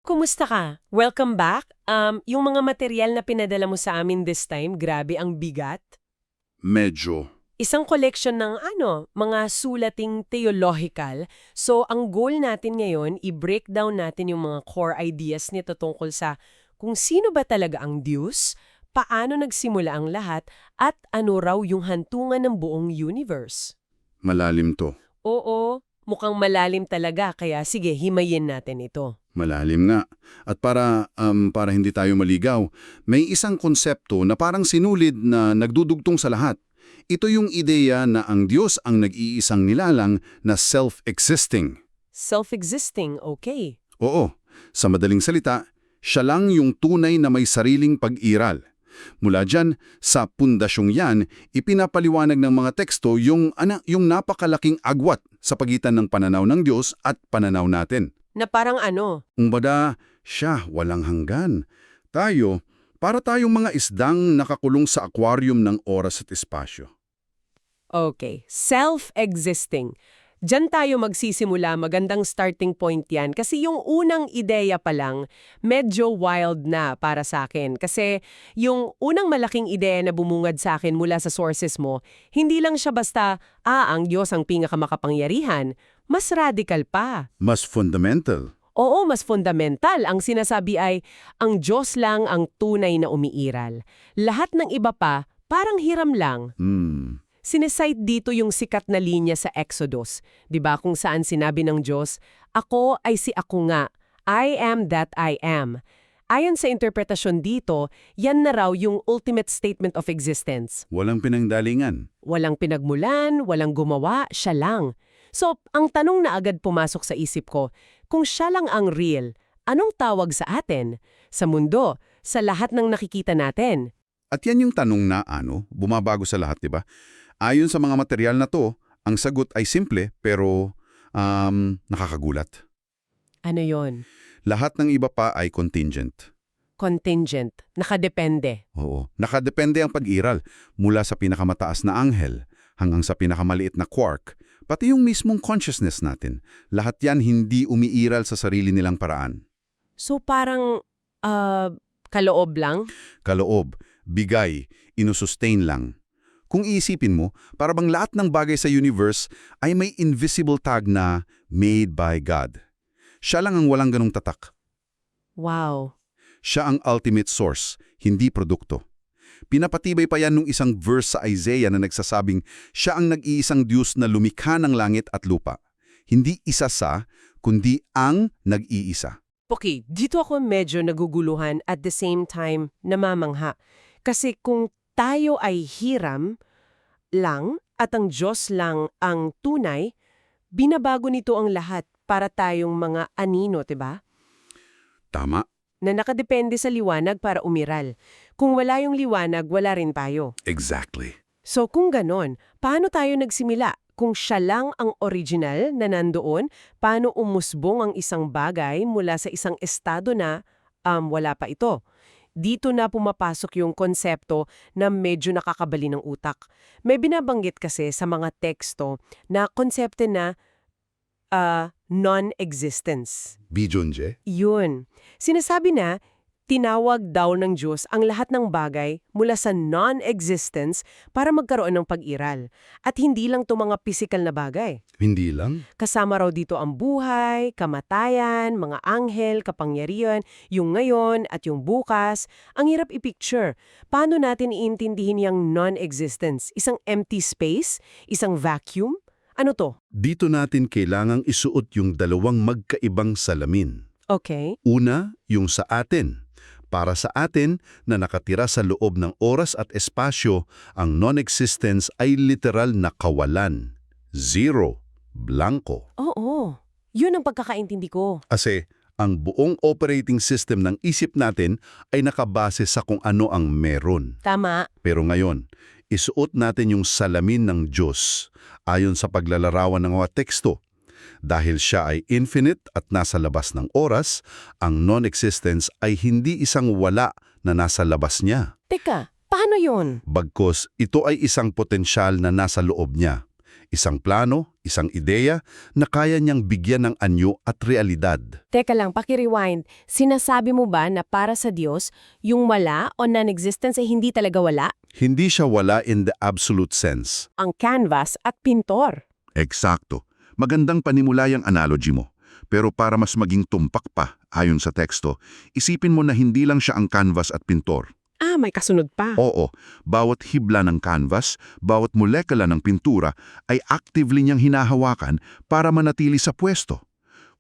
Kumusta ka? Welcome back. Yung mga material na pinadala mo sa amin this time, grabe ang bigat. Medyo. Isang collection ng mga sulating theological. So, ang goal natin ngayon, i-break down natin yung mga core ideas nito tungkol sa kung sino ba talaga ang Diyos, paano nagsimula ang lahat, at ano raw yung hantungan ng buong universe. Malalim to. Oo, mukhang malalim talaga, kaya sige, himayin natin ito. Malalim nga. At para hindi tayo maligaw, may isang konsepto na parang sinulid na nagdudugtong sa lahat. Ito yung ideya na ang Diyos ang nag-iisang nilalang na self-existing. Self-existing, okay. Oo, sa madaling salita, siya lang yung tunay na may sariling pag-iral. Mula dyan, sa pundasyong yan, ipinapaliwanag ng mga teksto yung napakalaking agwat sa pagitan ng pananaw ng Diyos at pananaw natin. Na parang ano? Umbada, siya walang hanggan. Tayo, para tayong mga isdang nakakulong sa aquarium ng oras at espasyo. Okay, self-existing. Diyan tayo magsisimula, magandang starting point yan. Kasi yung unang ideya pa lang, medyo wild na para sa akin. Kasi yung unang malaking ideya na bumungad sa akin mula sa sources mo, hindi lang siya basta, ang Diyos ang pinakamakapangyarihan. Mas radical pa. Mas fundamental. Oo, mas fundamental. Ang sinasabi ay, ang Diyos lang ang tunay na umiiral. Lahat ng iba pa, parang hiram lang. Sinesite dito yung sikat na linya sa Exodus, 'di ba, kung saan sinabi ng Diyos, "Ako ay si ako nga, I am that I am." Ayon sa interpretasyon dito, yan na raw yung ultimate statement of existence. Walang pinangdalingan. Walang pinagmulan, walang gumawa, siya lang. So, ang tanong na agad pumasok sa isip ko, kung siya lang ang real, anong tawag sa atin? Sa mundo, sa lahat ng nakikita natin? At yan yung tanong na bumabago sa lahat, di ba? Ayon sa mga material na to, ang sagot ay simple pero nakakagulat. Ano yon? Lahat ng iba pa ay contingent. Contingent. Nakadepende. Oo, nakadepende ang pag-iral mula sa pinakamataas na anghel hanggang sa pinakamaliit na quark, pati yung mismong consciousness natin. Lahat yan hindi umiiral sa sarili nilang paraan. So parang kaloob lang? Kaloob, bigay, inusustain lang. Kung iisipin mo, para bang lahat ng bagay sa universe ay may invisible tag na made by God. Siya lang ang walang ganong tatak. Wow. Siya ang ultimate source, hindi produkto. Pinapatibay pa yan nung isang verse sa Isaiah na nagsasabing siya ang nag-iisang Diyos na lumikha ng langit at lupa. Hindi isa sa, kundi ang nag-iisa. Okay, dito ako medyo naguguluhan at the same time namamangha. Kasi kung tayo ay hiram lang at ang Diyos lang ang tunay, binabago nito ang lahat para tayong mga anino, 'di ba? Tama. Na nakadepende sa liwanag para umiral. Kung wala yung liwanag, wala rin tayo. Exactly. So kung ganon, paano tayo nagsimula? Kung siya lang ang original na nandoon, paano umusbong ang isang bagay mula sa isang estado na wala pa ito? Dito na pumapasok yung konsepto na medyo nakakabali ng utak. May binabanggit kasi sa mga teksto na konsepto na non-existence. Bijunje? Yun. Sinasabi na, tinawag daw ng Diyos ang lahat ng bagay mula sa non-existence para magkaroon ng pag-iral. At hindi lang to mga pisikal na bagay. Hindi lang. Kasama raw dito ang buhay, kamatayan, mga anghel, kapangyarihan, yung ngayon at yung bukas. Ang hirap i-picture. Paano natin iintindihin yung non-existence? Isang empty space? Isang vacuum? Ano to? Dito natin kailangang isuot yung dalawang magkaibang salamin. Okay. Una, yung sa atin. Para sa atin na nakatira sa loob ng oras at espasyo, ang non-existence ay literal na kawalan. Zero. Blanco. Oo. Yun ang pagkakaintindi ko. Kasi ang buong operating system ng isip natin ay nakabase sa kung ano ang meron. Tama. Pero ngayon, isuot natin yung salamin ng Diyos ayon sa paglalarawan ng mga teksto. Dahil siya ay infinite at nasa labas ng oras, ang non-existence ay hindi isang wala na nasa labas niya. Teka, paano yun? Bagkus, ito ay isang potensyal na nasa loob niya. Isang plano, isang ideya na kaya niyang bigyan ng anyo at realidad. Teka lang, paki-rewind. Sinasabi mo ba na para sa Diyos, yung wala o non-existence ay hindi talaga wala? Hindi siya wala in the absolute sense. Ang canvas at pintor. Eksakto. Magandang panimula yung analogy mo. Pero para mas maging tumpak pa, ayon sa teksto, isipin mo na hindi lang siya ang canvas at pintor. Ah, may kasunod pa. Oo, bawat hibla ng canvas, bawat molekula ng pintura ay actively niyang hinahawakan para manatili sa pwesto.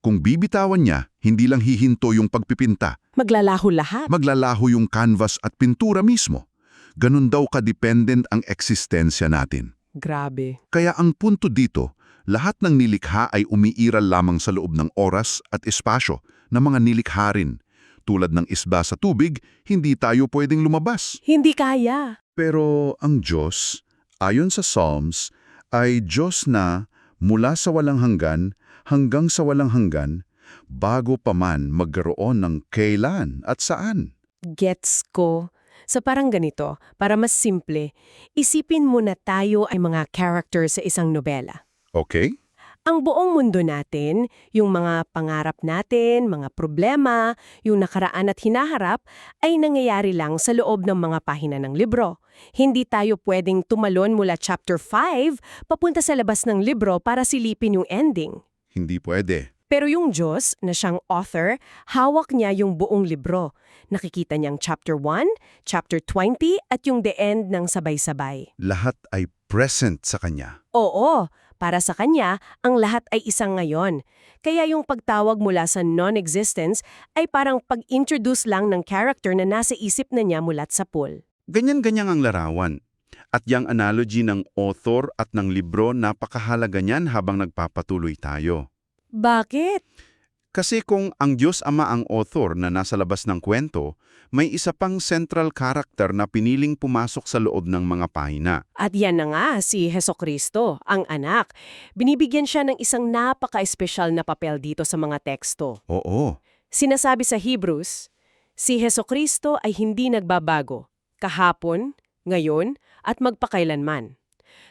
Kung bibitawan niya, hindi lang hihinto yung pagpipinta, Maglalaho lahat. maglalaho yung canvas at pintura mismo. Ganun daw ka-dependent ang eksistensya natin. Grabe. Kaya ang punto dito, lahat ng nilikha ay umiiral lamang sa loob ng oras at espasyo ng mga nilikha rin. Tulad ng isda sa tubig, hindi tayo pwedeng lumabas. Hindi kaya. Pero ang Diyos, ayon sa Psalms, ay Diyos na mula sa walang hanggan hanggang sa walang hanggan, bago pa man magkaroon ng kailan at saan. Gets ko. So parang ganito, para mas simple, isipin mo na tayo ay mga character sa isang nobela. Okay? Ang buong mundo natin, yung mga pangarap natin, mga problema, yung nakaraan at hinaharap, ay nangyayari lang sa loob ng mga pahina ng libro. Hindi tayo pwedeng tumalon mula chapter 5 papunta sa labas ng libro para silipin yung ending. Hindi pwede. Pero yung Diyos, na siyang author, hawak niya yung buong libro. Nakikita niyang chapter 1, chapter 20, at yung the end ng sabay-sabay. Lahat ay present sa Kanya. Oo, para sa kanya, ang lahat ay isang ngayon. Kaya yung pagtawag mula sa non-existence ay parang pag-introduce lang ng character na nasa isip na niya mulat sa pool. Ganyan-ganyang ang larawan. At yung analogy ng author at ng libro, napakahalaga niyan habang nagpapatuloy tayo. Bakit? Kasi kung ang Diyos Ama ang author na nasa labas ng kwento, may isa pang central character na piniling pumasok sa loob ng mga pahina. At yan na nga si Hesukristo, ang anak. Binibigyan siya ng isang napaka-espesyal na papel dito sa mga teksto. Oo. Sinasabi sa Hebrews, si Hesukristo ay hindi nagbabago, kahapon, ngayon, at magpakailanman.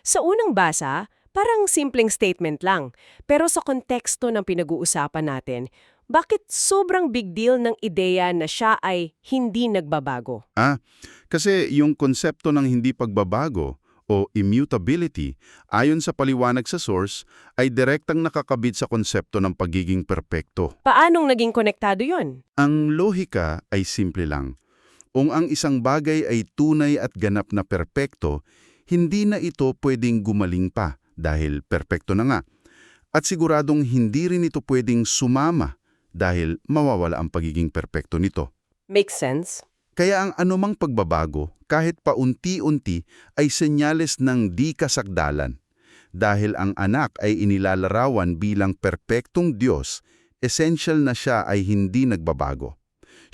Sa unang basa, parang simpleng statement lang. Pero sa konteksto ng pinag-uusapan natin, bakit sobrang big deal ng ideya na siya ay hindi nagbabago? Kasi yung konsepto ng hindi pagbabago o immutability, ayon sa paliwanag sa source, ay direktang nakakabit sa konsepto ng pagiging perpekto. Paanong naging konektado yon? Ang lohika ay simple lang. Kung ang isang bagay ay tunay at ganap na perpekto, hindi na ito pwedeng gumaling pa dahil perpekto na nga. At siguradong hindi rin ito pwedeng sumama dahil mawawala ang pagiging perpekto nito. Makes sense? Kaya ang anumang pagbabago, kahit paunti-unti, ay senyales ng di kasagdalan. Dahil ang anak ay inilalarawan bilang perpektong Diyos, essential na siya ay hindi nagbabago.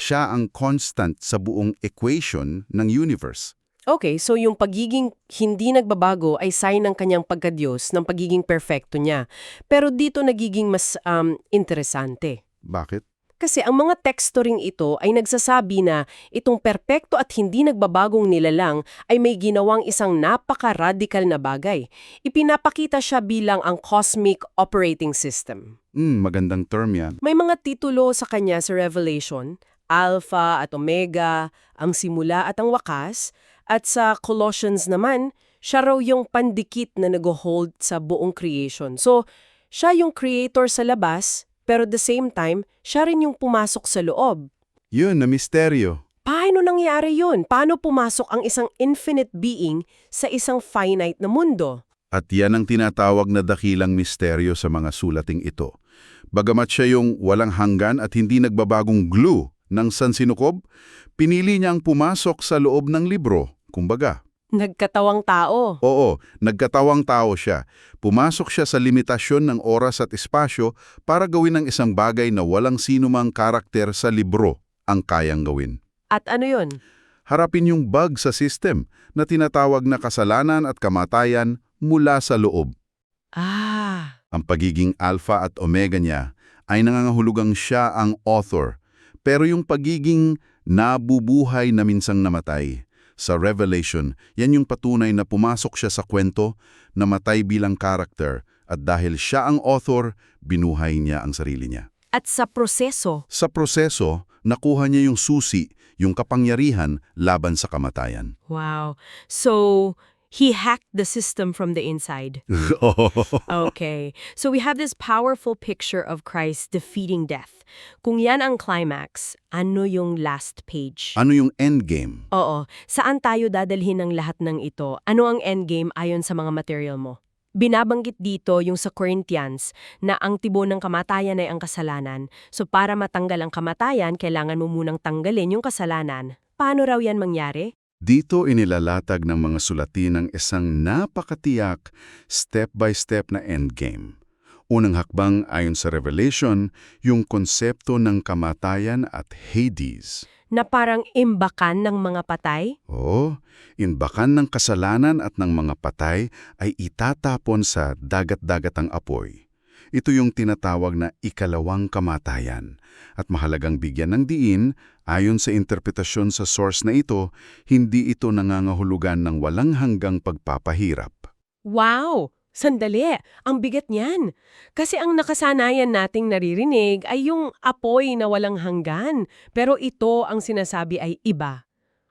Siya ang constant sa buong equation ng universe. Okay, so yung pagiging hindi nagbabago ay sign ng kanyang pagkadiyos, ng pagiging perfecto niya. Pero dito nagiging mas interesante. Bakit? Kasi ang mga teksto ring ito ay nagsasabi na itong perpekto at hindi nagbabagong nilalang ay may ginawang isang napaka-radical na bagay. Ipinapakita siya bilang ang cosmic operating system. Magandang term yan. May mga titulo sa kanya sa Revelation, Alpha at Omega, ang simula at ang wakas, at sa Colossians naman, siya raw yung pandikit na nag-hold sa buong creation. So, siya yung creator sa labas, pero at the same time, siya rin yung pumasok sa loob. Yun, na misteryo. Paano nangyari yun? Paano pumasok ang isang infinite being sa isang finite na mundo? At yan ang tinatawag na dakilang misteryo sa mga sulating ito. Bagamat siya yung walang hanggan at hindi nagbabagong glue ng sansinukob, pinili niyang pumasok sa loob ng libro, kumbaga. Nagkatawang tao. Oo, nagkatawang tao siya. Pumasok siya sa limitasyon ng oras at espasyo para gawin ang isang bagay na walang sinumang karakter sa libro ang kayang gawin. At ano yun? Harapin yung bug sa system na tinatawag na kasalanan at kamatayan mula sa loob. Ang pagiging alpha at omega niya ay nangangahulugang siya ang author, pero yung pagiging nabubuhay na minsang namatay, sa Revelation, yan yung patunay na pumasok siya sa kwento, namatay bilang character, at dahil siya ang author, binuhay niya ang sarili niya. At sa proseso, Sa proseso, nakuha niya yung susi, yung kapangyarihan laban sa kamatayan. wow. So, he hacked the system from the inside. Okay. So we have this powerful picture of Christ defeating death. Kung yan ang climax, ano yung last page? Ano yung endgame? Oo. Saan tayo dadalhin ng lahat ng ito? Ano ang endgame ayon sa mga material mo? Binabanggit dito yung sa Corinthians na ang tibon ng kamatayan ay ang kasalanan. So para matanggal ang kamatayan, kailangan mo munang tanggalin yung kasalanan. Paano raw yan mangyari? Dito inilalatag ng mga sulatin ng isang napakatiyak, step-by-step na endgame. Unang hakbang ayon sa Revelation, yung konsepto ng kamatayan at Hades. Na parang imbakan ng mga patay? Oo, inbakan ng kasalanan at ng mga patay ay itatapon sa dagat-dagatang apoy. Ito yung tinatawag na ikalawang kamatayan. At mahalagang bigyan ng diin, ayon sa interpretasyon sa source na ito, hindi ito nangangahulugan ng walang hanggang pagpapahirap. Wow! Sandali, ang bigat niyan. Kasi ang nakasanayan nating naririnig ay yung apoy na walang hanggan. Pero ito ang sinasabi ay iba.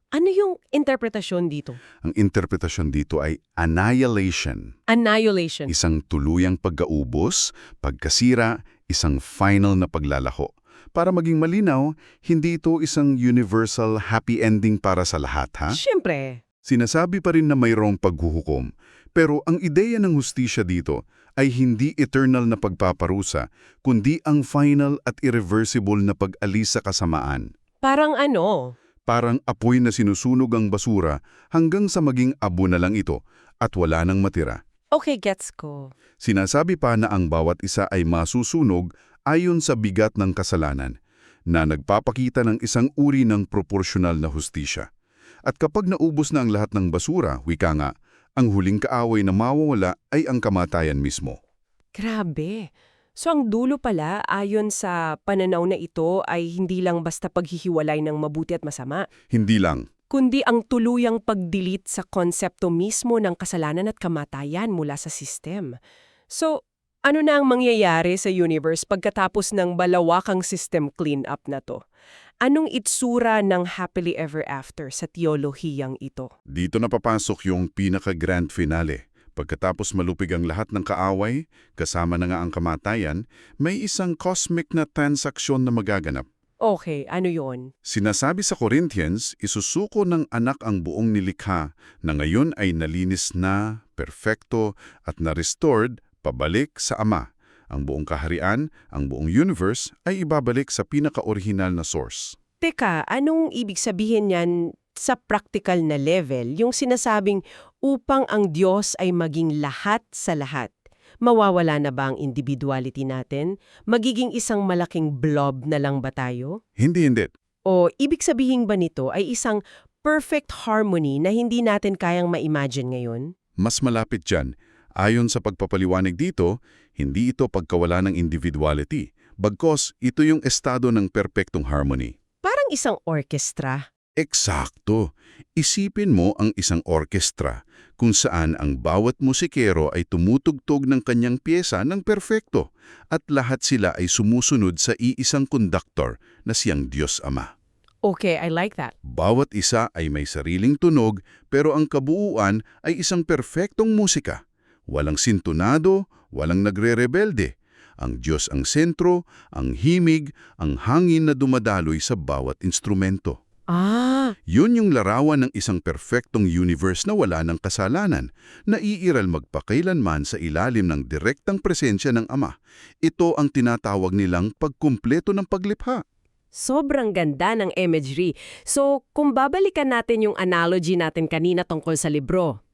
Ano yung interpretasyon dito? Ang interpretasyon dito ay annihilation, Annihilation. isang tuluyang pagkaubos, pagkasira, isang final na paglalako. Para maging malinaw, hindi ito isang universal happy ending para sa lahat, ha? Siyempre. Sinasabi pa rin na mayroong paghuhukom, pero ang ideya ng hustisya dito ay hindi eternal na pagpaparusa, kundi ang final at irreversible na pag-alis sa kasamaan. Parang ano? Parang apoy na sinusunog ang basura hanggang sa maging abo na lang ito at wala nang matira. Okay, gets ko. Sinasabi pa na ang bawat isa ay masusunog ayon sa bigat ng kasalanan, na nagpapakita ng isang uri ng proporsyonal na hustisya. At kapag naubos na ang lahat ng basura, wika nga, ang huling kaaway na mawawala ay ang kamatayan mismo. Grabe. So ang dulo pala, ayon sa pananaw na ito, ay hindi lang basta paghihiwalay ng mabuti at masama, Hindi lang. kundi ang tuluyang pag-delete sa konsepto mismo ng kasalanan at kamatayan mula sa system. So, ano na ang mangyayari sa universe pagkatapos ng balawakang system clean-up na to? Anong itsura ng happily ever after sa teolohiyang ito? Dito na papasok yung pinaka-grand finale. Pagkatapos malupig ang lahat ng kaaway, kasama na nga ang kamatayan, may isang cosmic na transaksyon na magaganap. Okay, ano yon? Sinasabi sa Corinthians, isusuko ng anak ang buong nilikha na ngayon ay nalinis na, perfecto at na-restored pabalik sa Ama. Ang buong kaharian, ang buong universe ay ibabalik sa pinaka-orihinal na source. Teka, anong ibig sabihin niyan sa practical na level? Yung sinasabing upang ang Diyos ay maging lahat sa lahat. Mawawala na ba ang individuality natin? Magiging isang malaking blob na lang ba tayo? Hindi. O ibig sabihin ba nito ay isang perfect harmony na hindi natin kayang ma-imagine ngayon? Mas malapit dyan. Ayon sa pagpapaliwanag dito, hindi ito pagkawala ng individuality. Bagkos, ito yung estado ng perpektong harmony. Parang isang orchestra. Eksakto. Isipin mo ang isang orkestra kung saan ang bawat musikero ay tumutugtog ng kanyang pyesa ng perfecto at lahat sila ay sumusunod sa iisang konduktor na siyang Diyos Ama. Okay, I like that. Bawat isa ay may sariling tunog pero ang kabuuan ay isang perfectong musika. Walang sintonado, walang nagre-rebelde. Ang Diyos ang sentro, ang himig, ang hangin na dumadaloy sa bawat instrumento. Ah, Yun yung larawan ng isang perfectong universe na wala ng kasalanan, na iiral magpakailanman sa ilalim ng direktang presensya ng Ama. Ito ang tinatawag nilang pagkumpleto ng paglikha. sobrang ganda ng imagery. So, kung babalikan natin yung analogy natin kanina tungkol sa libro,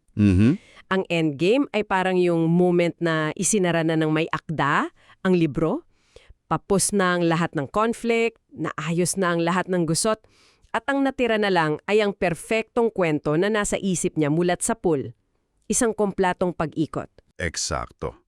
ang endgame ay parang yung moment na isinara na ng may akda, ang libro, papos na ang lahat ng conflict, naayos na ang lahat ng gusot, at ang natira na lang ay ang perfectong kwento na nasa isip niya mulat sa pool. Isang komplatong pag-ikot. Eksakto.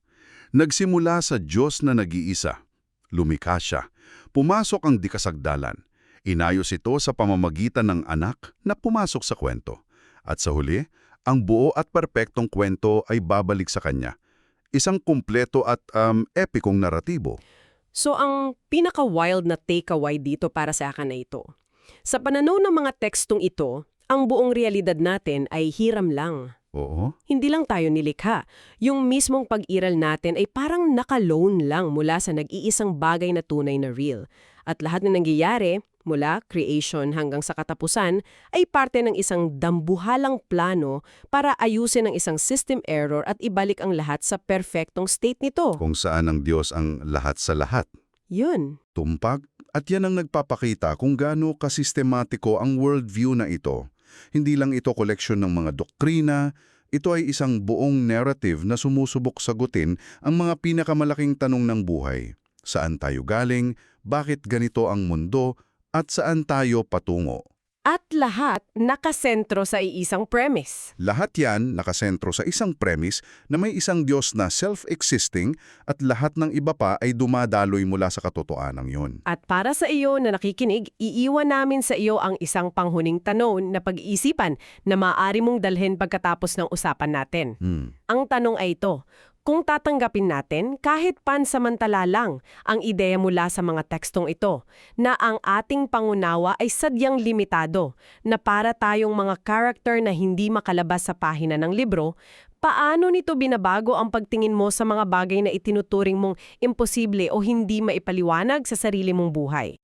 Nagsimula sa Diyos na nag-iisa. Lumikha siya. Pumasok ang dikasagdalan. Inayos ito sa pamamagitan ng anak na pumasok sa kwento. At sa huli, ang buo at perpektong kwento ay babalik sa kanya. Isang kumpleto at epikong naratibo. So ang pinaka-wild na takeaway dito para sa akin na ito. Sa pananaw ng mga tekstong ito, ang buong realidad natin ay hiram lang. Oo. Hindi lang tayo nilikha. Yung mismong pag-iral natin ay parang naka-loan lang mula sa nag-iisang bagay na tunay na real. At lahat na nangyayari, mula creation hanggang sa katapusan, ay parte ng isang dambuhalang plano para ayusin ang isang system error at ibalik ang lahat sa perfectong state nito. Kung saan ang Diyos ang lahat sa lahat. Yun. Tumpag, at yan ang nagpapakita kung gaano kasistematiko ang worldview na ito. Hindi lang ito koleksyon ng mga doktrina, ito ay isang buong narrative na sumusubok sagutin ang mga pinakamalaking tanong ng buhay. Saan tayo galing, bakit ganito ang mundo, at saan tayo patungo. At lahat nakasentro sa iisang premise. Lahat yan nakasentro sa isang premise na may isang Diyos na self-existing at lahat ng iba pa ay dumadaloy mula sa katotohanan yun. At para sa iyo na nakikinig, iiwan namin sa iyo ang isang panghuling tanong na pag-iisipan na maaari mong dalhin pagkatapos ng usapan natin. Ang tanong ay ito, kung tatanggapin natin kahit pansamantala lang ang ideya mula sa mga tekstong ito na ang ating pangunawa ay sadyang limitado, na para tayong mga character na hindi makalabas sa pahina ng libro, paano nito binabago ang pagtingin mo sa mga bagay na itinuturing mong imposible o hindi maipaliwanag sa sarili mong buhay?